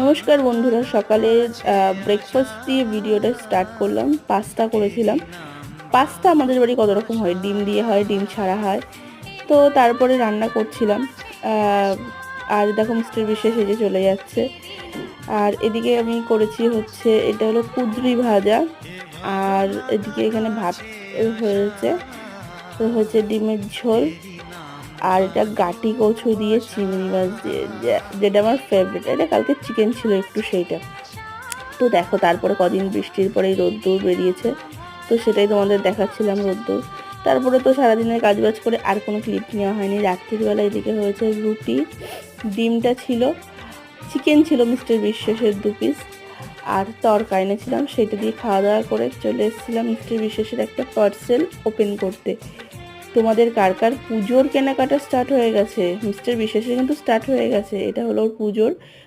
নমস্কার বন্ধুরা, সকালে ব্রেকফাস্ট দিয়ে ভিডিওটা স্টার্ট করলাম। পাস্তা করেছিলাম। পাস্তা আমাদের বাড়ি কত রকম হয়, ডিম দিয়ে হয়, ডিম ছাড়া হয়। তো তারপরে রান্না করছিলাম। আহ, আর দেখো মিস্টার বিশেষ এই যে চলে যাচ্ছে। আর এদিকে আমি করেছি হচ্ছে, এটা হলো কুঁদরি ভাজা। আর এদিকে এখানে ভাত হয়েছে, তো হচ্ছে ডিমের ঝোল। আর এটা গাটি কচু দিয়ে চিংড়ি মাছ দিয়ে, যেটা আমার ফেভারিট। এটা কালকে চিকেন ছিল একটু, সেইটা। তো দেখো তারপরে কদিন বৃষ্টির পরেই রোদ্দুর বেরিয়েছে, তো সেটাই তোমাদের দেখাচ্ছিলাম, রোদ্দুর। তারপরে তো সারাদিনের কাজবাজ করে আর কোনো ক্লিপ নেওয়া হয়নি। রাত্রির বেলা এদিকে হয়েছে রুটি, ডিমটা ছিল, চিকেন ছিল মিস্টার বিশ্বাসের 2 পিস, আর তরকা এনেছিলাম, সেটা দিয়ে খাওয়া দাওয়া করে চলে এসেছিলাম মিস্টার বিশ্বাসের একটা পার্সেল ওপেন করতে। তোমাদের কার কার পুজোর কেনাকাটা স্টার্ট হয়ে গেছে? মিস্টার বিশ্বাসের কিন্তু স্টার্ট হয়ে গেছে, এটা হলো ওর পুজোর